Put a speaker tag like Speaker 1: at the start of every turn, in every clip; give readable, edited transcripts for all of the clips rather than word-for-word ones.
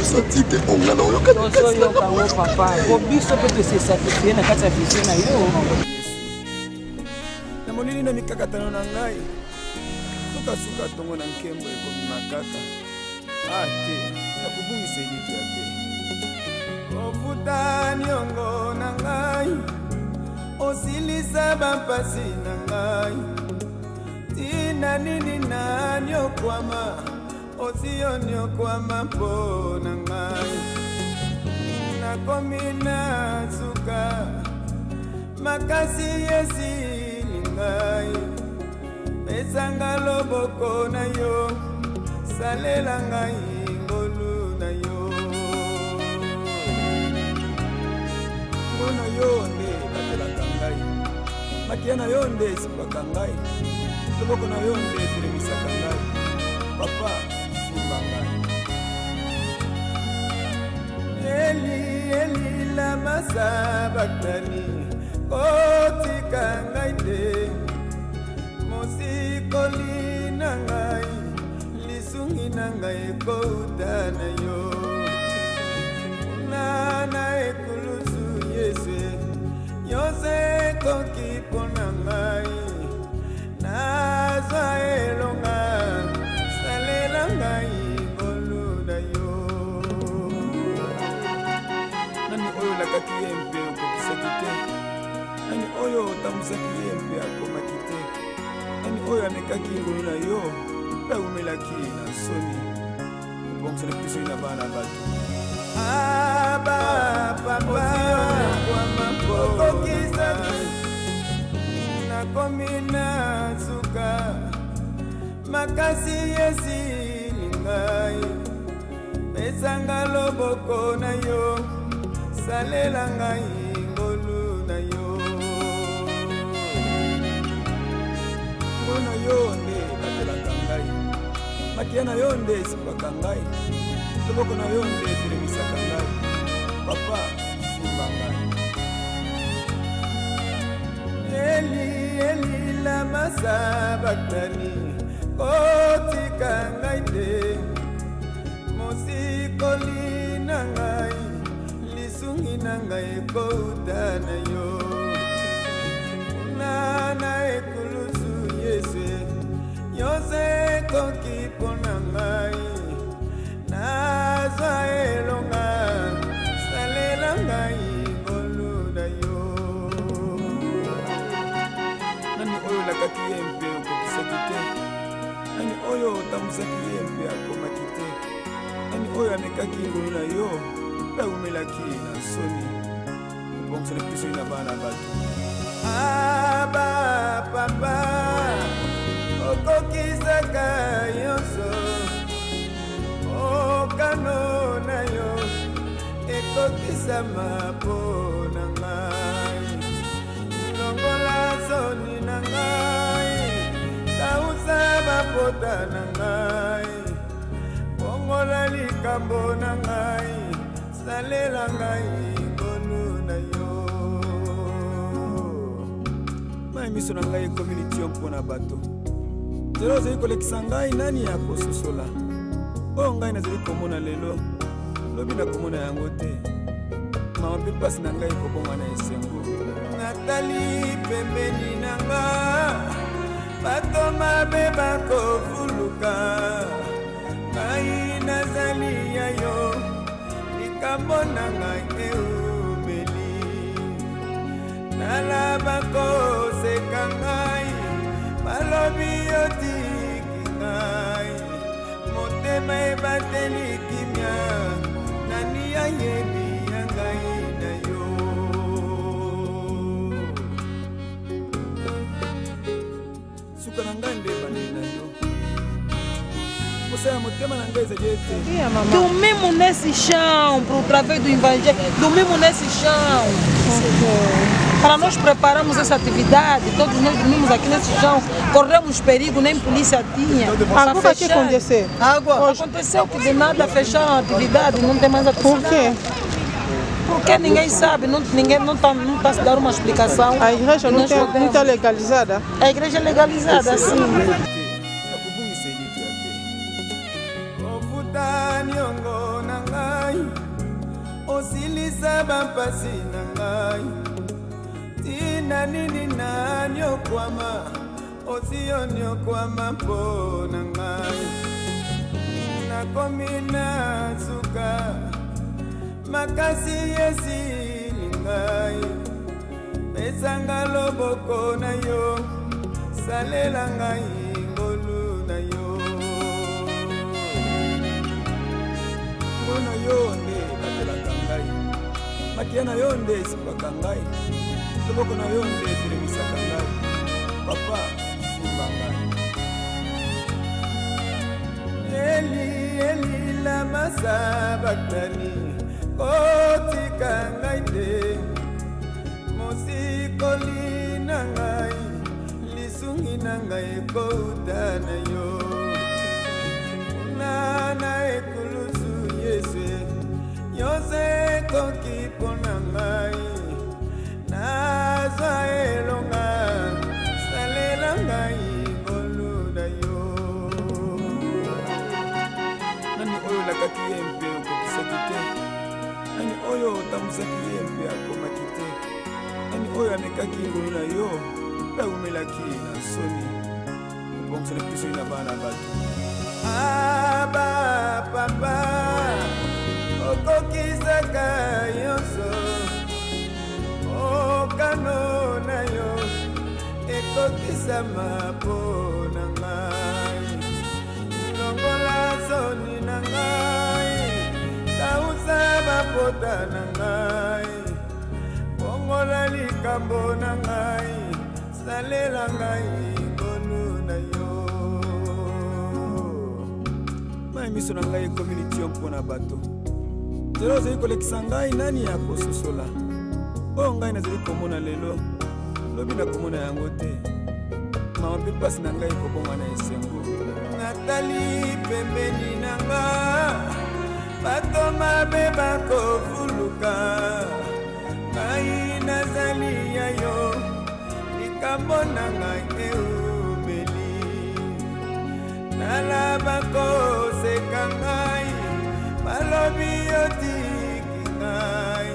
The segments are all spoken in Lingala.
Speaker 1: osati te onga na oyoka
Speaker 2: tozoyoka ngo papa po biso mpe tosesatifie na kati ya visio na yo
Speaker 3: na molili na mikakatano na ngai sukasuka tongo na nkembo ekobima kaka te nakobungisa elikia te ofuta niongo na ngai osilisa bampasi na ngai tina nini nani okwama osiyoni okwama mpo na ngai nakomi na suka makasi esili ngai pesanga loboko na yo salela ngai ngolu na yo ngona yo nde batelaka ngai makia na yo nde esipaka ngai loboko na yo nde etelemisaka ngai papa simba ngai eli lama sabakitani kotika ngai te mosikoli na ngai lisungi na ngai ekouta na yo nana ekulusu yesu yose ekoki mpo na ngai nazwa elonga salela ngai ngolu na yo nani oyo olakaki ye mpe okokisaki te nani oyo otambwisaki ye mpe akomaki te nani oyo amekaki ngolu na yo mpe awumelaki na soni obongisana biso na bana bato papa okokisaki nakomi na suka makasi esili ngai pesanga loboko na yo salela ngai ngolu na yo ngona yo nde batelaka ngai makia na yo nde esipaka ngai loboko na yo nde etelemisaka ngai papa simba ngai eli lama sabakitani kotika ngai te mosikoli na ngai lisungi na ngai ekouta na yo nana ekulusu yesu yose ekoki mpo na ngai nazwa elonga salela ngai ngolu na yo nani oyo olakaki ye mpe okokisaki te nani oyo otambwisaki ye mpe akomaki te nani oyo amekaki ngolu na yo mpe awumelaki na soni obongisana biso na bana bato papa okokisaka nyonso okano na yo ekokisama mpo na ngai longola soni na ngai kausa bapota na ngai bongola likambo na ngai salela ngai ngolu na yo mai miso na ngai community mpo na bato zelo ozali kolekisa ngai nani ya kososola oyo ngai nazali komona lelo lobi na komona yango te mama mpe mpasi na ngai ekobonga na esengo natali pembeni na nga bato mabe bakofuluka ngai nazali ya yo likambo na ngai eumeli nala bakoseka ngai balobi yotiki ngai motema ebateli kimia nani ayebi ya ngai na yo suka na ngai nde bandeli na yo
Speaker 2: Dormimos nesse chão para o através do Evangelho. Dormimos nesse chão. Para nós prepararmos essa atividade, todos nós dormimos aqui nesse chão. Corremos perigo, nem polícia tinha.
Speaker 4: Algo vai acontecer?
Speaker 2: Aconteceu que de nada fecharam a atividade, não tem mais atividade.
Speaker 4: Por quê?
Speaker 2: Porque ninguém sabe, ninguém não está se dando uma explicação.
Speaker 4: A igreja não está legalizada?
Speaker 2: A igreja é legalizada, sim.
Speaker 3: niongo na ngai ngai osilisa bampasi na ngai tina nini nani okwama osioni okwama mpo na ngai nakomi na suka makasi esili ngai pesanga loboko na yo salela ngai ngolu na yo ngona yo nde batelaka ngai makia na yo nde esipaka ngai loboko na yo nde etelemisaka ngai papa simba ngai eli eli lama sabakani kotika ngai te mosikoli na ngai lisungi na ngai ekouta na yo nana ekulusu yesu yose koki pona ngai nazwa elonga salela ngai ngolu na yo nani oyo lakaki ye mpe okokisaki te nani oyo otamwisaki ye mpe akomaki te nani oyo amekaki ngolu na yo mpe aumelaki na soni obongisana biso na bana bato aba papa okokisaka yonso okano na yo ekokisama mpo na ngai longola soni na ngai kausa bapota na ngai bongola likambo na ngai salela ngai ngolu na yo mai miso na ngai community mpo na bato lelo ozali kolekisa ngai nani ya kososola oyo ngai nazali komona lelo lobi na komona yango te mama mpe mpasi na ngai kobonga na esengo natali pembeni na nga bato mabe bakofuluka ngai nazali ya yo likambo na ngai eumeli nala bakoseka ngai balobi yotiki ngai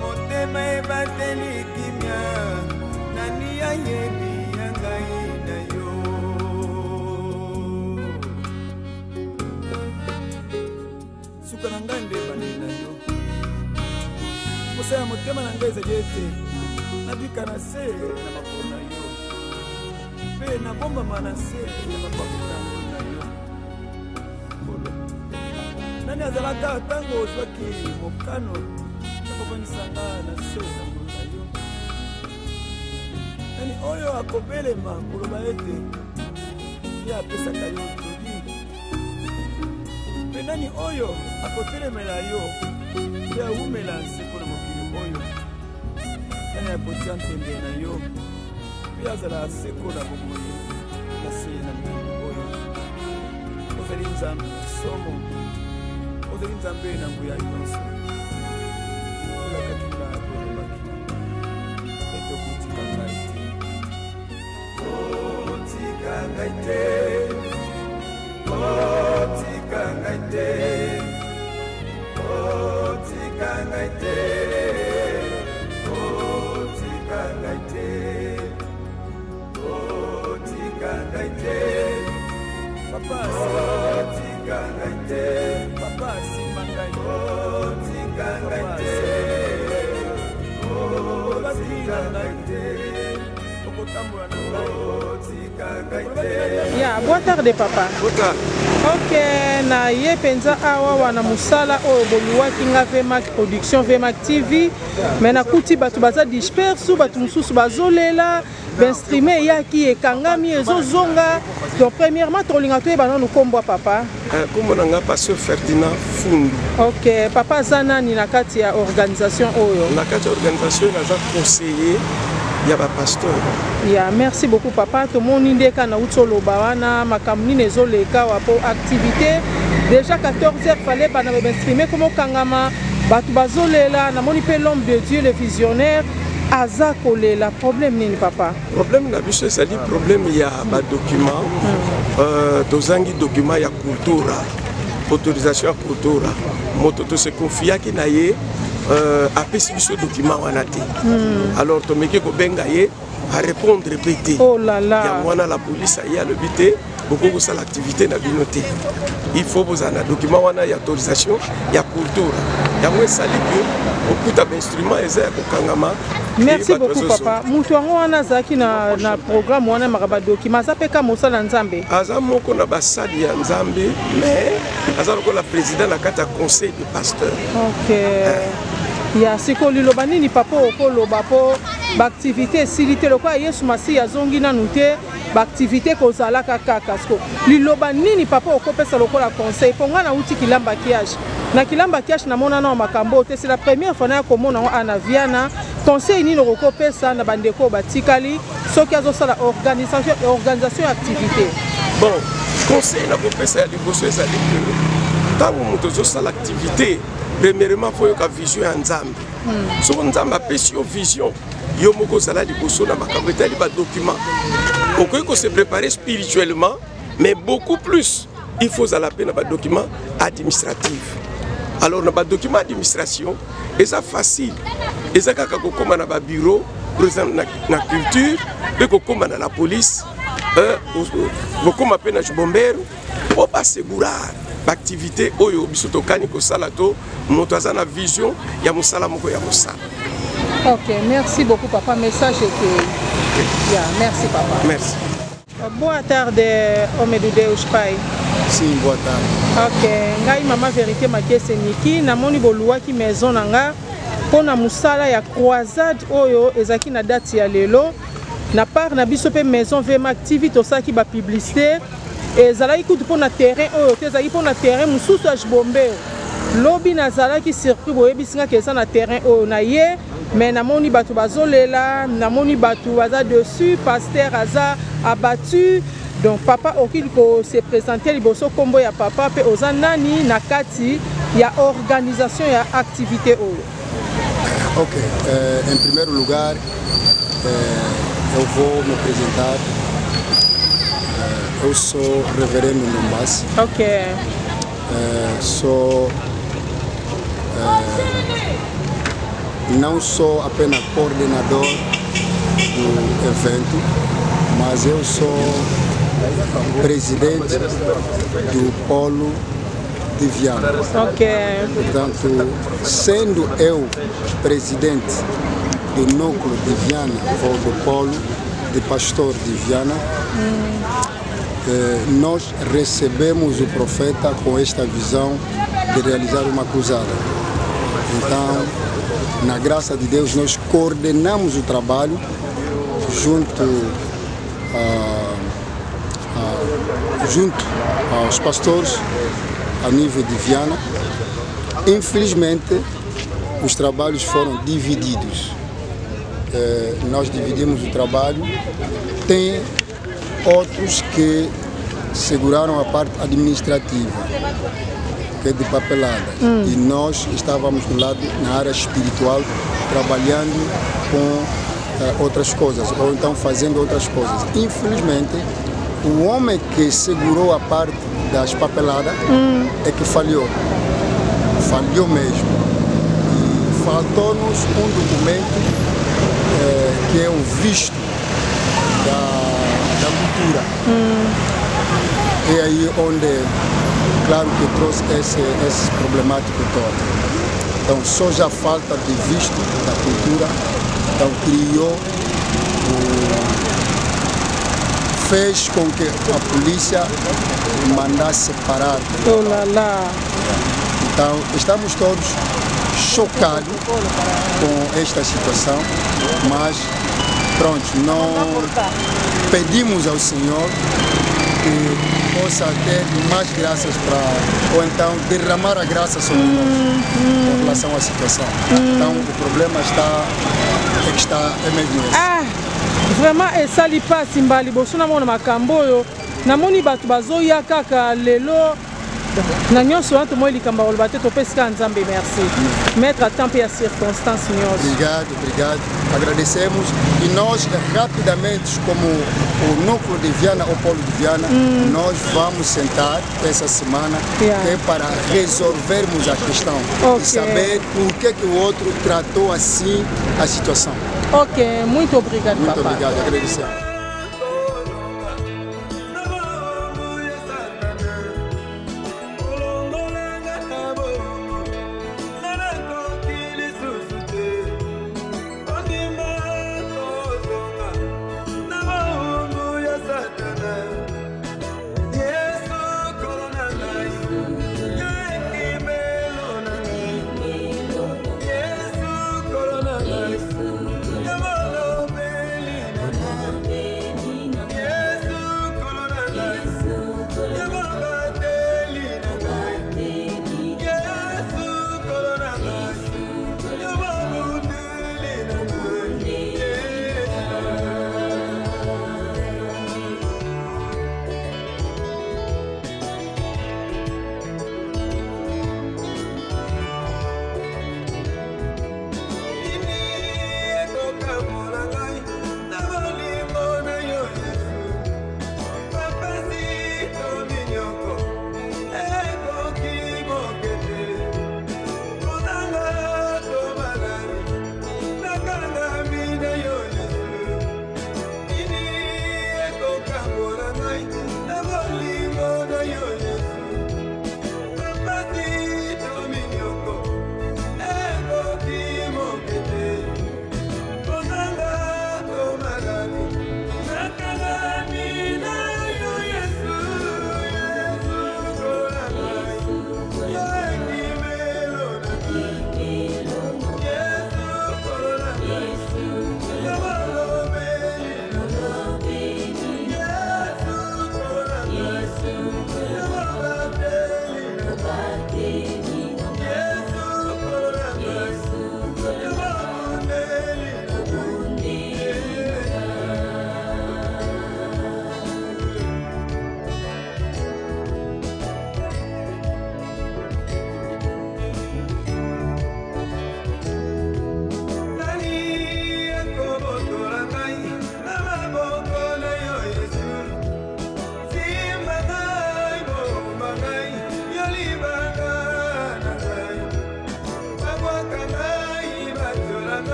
Speaker 3: motema ebateli kimia nani ayebi ya ngai na yo suka na ngai nde ebandeli na yo posa ya motema na ngai ezali ete nabika na se na makolo na yo mpe nabombama na se ya mapapu na yo nani azalaka ntango ozwaki mokano nakovanisanga na se na ngolu na yo nani oyo akobelema koloba ete ye apesaka yo toli mpe nani oyo akotelemela yo mpe awumela nseko na mokili oyo nani akotia ntembe na yo mpe azala seko na bomoi na se na mokili oyo ozali nzambe somo ozali nzambe na nguya nyonso olakaki nga kolobaki ete okotika ngai te otika ngai te otika ngai te otika ngai te otika ngai te otika ngai te papa otika ngai te papa simba ngai otika ngai te otika ngai te okotambola na ngai otika ngai te.
Speaker 4: Ya, bonne tarde papa. Ok, na ye penza awa wana musala oyo boluwaki nga Vmac production Vmac TV mais nakuti bato baza disperse bato mosusu bazolela benstrime eyaki ekangami ezozonga donc premièrement tolinga toyeba nanu nkombo papa
Speaker 1: nkombo na nga pasteur Ferdinand Fundu.
Speaker 4: Ok, papa aza nani na kati ya organisation oyo?
Speaker 1: Na kati ya organisation naza conseiller ya ba pasteur.
Speaker 4: Ya, merci beaucoup papa. To moni ndeka na utoloba wana makamuni nezoleka wapo activité déjà 14h fallait bana m'exprimer comment kangama batu bazolela na moni pe l'homme de Dieu le visionnaire aza kolela problème nini papa?
Speaker 1: Problème na biso ezali problème ya ba document dozangi document ya culture autorisation à culture moto to se confia ki na ye apesi biso document wana te alors to meki ko benga ye à répondre répété
Speaker 4: oh là là
Speaker 1: ya mwana la police ya le bité beaucoup ko sala activité na binoté il faut vous en document wana ya autorisation ya culture ya mwe sali que okuta instrument eza ya kokangama.
Speaker 4: Merci beaucoup papa. Mutu wango wana zaki na programme wana makaba document ça peka mosala nzambe.
Speaker 1: Aza moko na basali ya nzambe mais aza lokola président na kata conseil de pasteur.
Speaker 4: OK. Ya siko liloba nini papa okoloba po activité silité lokola Yesu Masi azongi nanu te activité kozala kaka kasko. Liloba nini papa okopesa lokola conseil ponga na uti kilamba kiage. Na kilamba kiage na mona na makambo te c'est la première fois na komona ana Viana. Conseil ni loko pesa na bandeko batikali soki azosala organisation activité.
Speaker 1: Bon, conseil na kopesa ya liboso ezali que tango moto azosala activité premièrement faut yoka vision ya nzambe. So nzambe apesi yo vision yo moko zala liboso na makambo etali ba document. Okoki ko se préparer spirituellement mais beaucoup plus il faut zala pe na ba document administratif. Alors na ba document administration eza facile. Eza kaka kokoma na ba bureau par exemple na culture pe kokoma na la police kokoma pe na bombeiro o ba segurar activité oyo biso tokani ko sala to moto aza na vision ya mosala moko ya mosala.
Speaker 4: OK, merci beaucoup papa, message était yeah, merci papa.
Speaker 1: Merci.
Speaker 4: Boa tarde homem do Deus pai.
Speaker 5: Sim, boa tarde.
Speaker 4: OK, ngai mama vérité makese niki namoni boluwaki maison nanga pona musala ya croisade oyo ezaki na date ya lelo na part na biso pe maison VM activité osaki ba publicité ezalaki kutu pona terrain oyo te ezalaki pona terrain mususu ya Bombero lobi nazalaki circuit boyebisinga kesa na terrain oyo na ye mais namoni batu bazolela namoni batu baza dessus pasteur aza abattu donc papa okili ko se présenter liboso kombo ya papa pe oza nani na kati ya organisation ya activité oyo.
Speaker 5: Ok, em primeiro lugar eu vou me apresentar. Eu sou reverendo Ndombasi.
Speaker 4: Ok.
Speaker 5: Sou não sou apenas coordenador do evento, mas eu sou presidente do Polo de Viana.
Speaker 4: Ok.
Speaker 5: Portanto, sendo eu presidente do núcleo de Viana ou do Polo de Pastor de Viana, nós recebemos o profeta com esta visão de realizar uma cruzada. Então, na graça de Deus, nós coordenamos o trabalho junto aos pastores a nível de Viana. Infelizmente, os trabalhos foram divididos. Nós dividimos o trabalho. Tem outros que seguraram a parte administrativa, que é de papelada. E nós estávamos do lado, na área espiritual, trabalhando com outras coisas, ou então fazendo outras coisas. Infelizmente, o homem que segurou a parte das papeladas é que falhou. Falhou mesmo. E faltou-nos um documento que é o visto da cultura. É aí onde, claro, que trouxe esse problemático todo. Então, só já falta de visto da cultura. Então, fez com que a polícia mandasse parar.
Speaker 4: Oh lá lá.
Speaker 5: Então, estamos todos chocados com esta situação, mas pronto, não pedimos ao Senhor que possa ter mais graças para, ou então derramar a graça sobre nós em relação à situação. Então o problema é mesmo esse.
Speaker 4: Vraiment esali pasi mbali boso na mona makambo oyo namoni bato bazoya kaka lelo na nyonso wana tomoi likambo akoloba te topesika nzambe merci mettre a temps mpe ya circonstance nyonso.
Speaker 5: Obrigado, obrigado. Agradecemos e nós rapidamente, como o núcleo de Viana, o polo de Viana, nós vamos sentar essa semana para resolvermos a questão e saber por que o outro tratou assim a situação.
Speaker 4: Ok, muito obrigado,
Speaker 5: muito
Speaker 4: papa.
Speaker 5: Muito obrigado, agradecemos.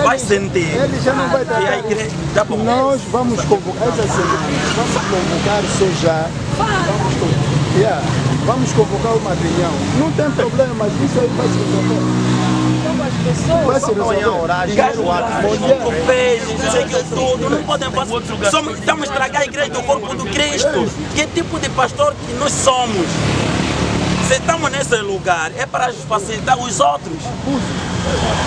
Speaker 6: Vai sentir.
Speaker 5: Ele já não vai estar.
Speaker 6: E a igreja, tá bom.
Speaker 5: Nós vamos convocar só já. Vamos convocar uma reunião. Não tem problema, mas isso aí vai se resolver. Vai se resolver.
Speaker 6: Tudo, não podem fazer. Estamos a estragar a igreja do corpo do Cristo. Que tipo de pastor que nós somos? Se estamos nesse lugar, é para facilitar os outros.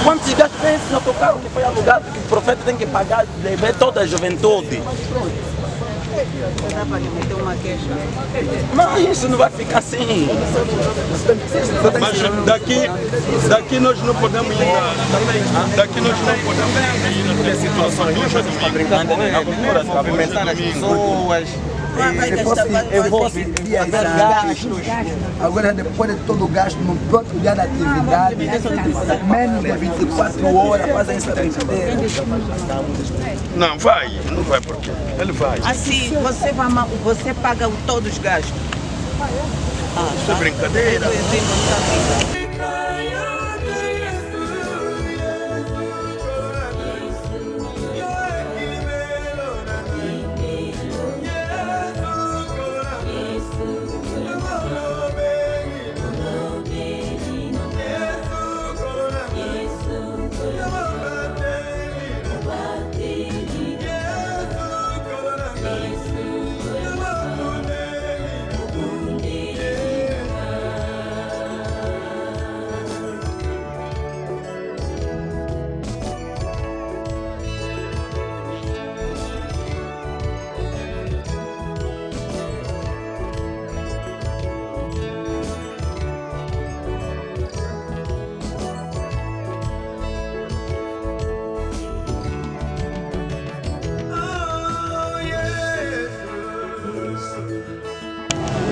Speaker 6: Quantos gastos tem esse autocarro que foi alugado que o profeta tem que pagar, levar toda a juventude?
Speaker 7: Dá para lhe meter uma queixa.
Speaker 6: Não, isso não vai ficar assim.
Speaker 8: Mas daqui nós não podemos ir daqui nós não podemos ir na situação hoje domingo.
Speaker 6: Movimentar as pessoas.
Speaker 9: Eu vou via gastos. Agora, depois de todo o gasto, no próprio dia da atividade, menos de 24 horas, fazem essa brincadeira.
Speaker 8: Não vai porque ele vai.
Speaker 7: Assim, você paga todos os gastos.
Speaker 8: Isso é brincadeira.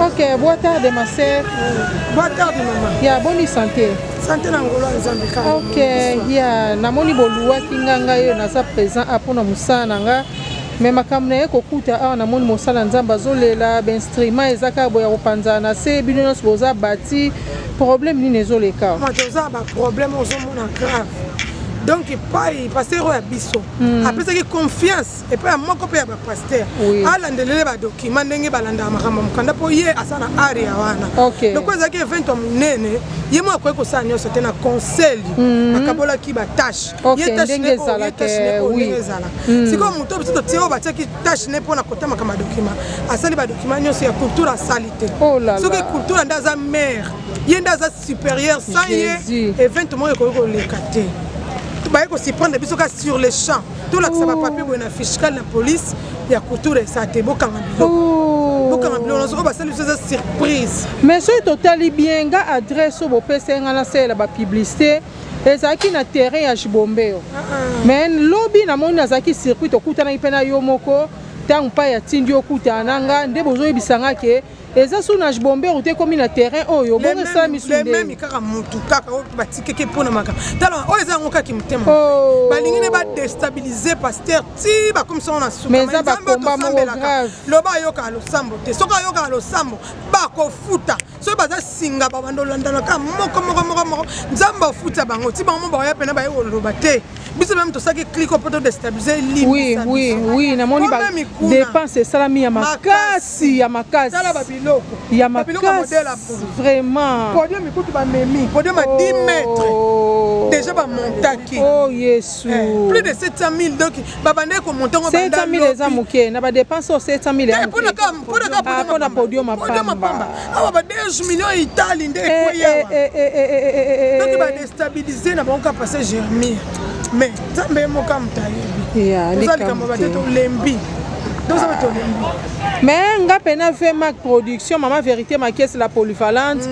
Speaker 4: Ok, boa tarde ma sœur.
Speaker 10: Boa tarde maman.
Speaker 4: Ya bonne santé.
Speaker 10: Santé na ngolo nzambe ka.
Speaker 4: Ok, ya namoni boluwa kinganga yo naza présent apona musana nanga. Mais makambo na ye kokuta awa namoni mosala nzambe azolela bainstrument ezaka boya kopanza na se bino nyonso boza bati problème nini ezoleka
Speaker 10: toza baproblème ozomona grave donc epai paster oyo ya biso apesaki confiance epai ya moko mpe ya bapaster alandelele badokima ndenge balandaka makambo mokanda mpo ye aza na are ya wana donc ezalaki event ya monene ye mo akoki kosala nyonso te na conseil bakabolaki batashe ye tashe ndenge ezalaka sikoyo moto biso totie oyo batiaki tashe ne mpo na kotamaka badokima asali badokima nyonso ya culture asali te soki culture nde aza maire ye nde aza supérieur sans ye event moko ekoki koleka te baye kosiprendre biso ka sur les champs tolakisa bapapier boye na fiscal na police ya culture esa te bokanga biloko oyo basali biso eza surprise
Speaker 4: mais soki totali bien nga adresse oyo bopesenga nasalela bapublicité ezalaki na terrain ya Jibombeo mais lobi namoni nazalaki circuit tokutanaki mpe na yo moko ntango mpa ya tindi okutana nga nde bozoyebisanga ke eza so na Jibombeo te komi na terrain oyo bongo esala misunde
Speaker 10: même kaka mutu kaka oyo batikeke mpona maka tala oyo eza yango kaka motema balingi ne badestabilize paster ti bakomisango na suka
Speaker 4: mais eza bakomba moko grave
Speaker 10: loba ayokaka losambo te soki ayokaka losambo bakofuta soki baza singa babanda olandanaka moko nzambe afuta bango ti bango bakoya pena baye koloba te biso meme tosaki kliko mpo todestabilize
Speaker 4: oui namoni badepense esalami ya makasi ya makasi vraiment
Speaker 10: podium mikutu bamemi podium à 10 mètres déjà bamontaki
Speaker 4: oh yesu
Speaker 10: plus de 700 000 donc babandeki komonta ngo
Speaker 4: 700 000 eza moke na badepense o 700 000 ya moke mpona podium apamba
Speaker 10: awa ba 10 millions itali nde ekweyawa donc badestabilize na bango ka passe germir mais nzambe moka mutayebi ozalikambo batete olembi
Speaker 4: mais nga pena VMAC production mama vérité ma caisse la polyvalente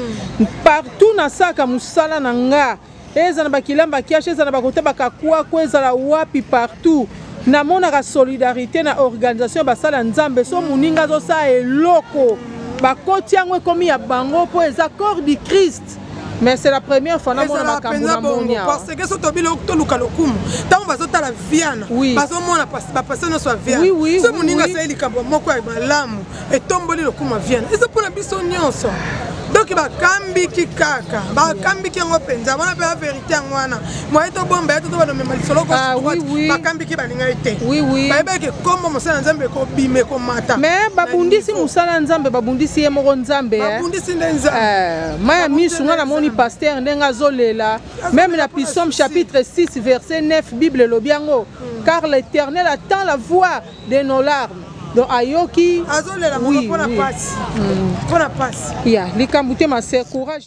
Speaker 4: partout na saka musala na nga eza na bakilamba kiache eza na bakota bakakwa ko eza la wapi partout na monaka solidarité na organisation basala nzambe so muninga zo sa eloko bakoti yango ekomi ya bango po eza corps du Christ. Mais c'est la première fois na mona makambo na monia
Speaker 10: parce que so tobilo to luka lokumu tango bazota la viana bazo mona ba passer no so viana so muninga sa likambo moko ya malamu etomboli lokumu viana eso pona biso nyonso donc bakambiki kaka bakambiki yango penza bana pe la vérité ngwana moi to bomba to ba no mema lisolo ko bakambiki baninga ete bayebeke kombo mosala nzambe ko bime ko mata
Speaker 4: mais babundisi musala nzambe babundisi ye moko nzambe
Speaker 10: babundisi nzambe
Speaker 4: maya misunga na moni pasteur ndenga zolela même la Psaume chapitre 6 verset 9 Bible lobiango car l'Éternel attend la voix de nos larmes. Donc ayoki
Speaker 10: azolela moko pona passe
Speaker 4: ya likambu te ma sœur courage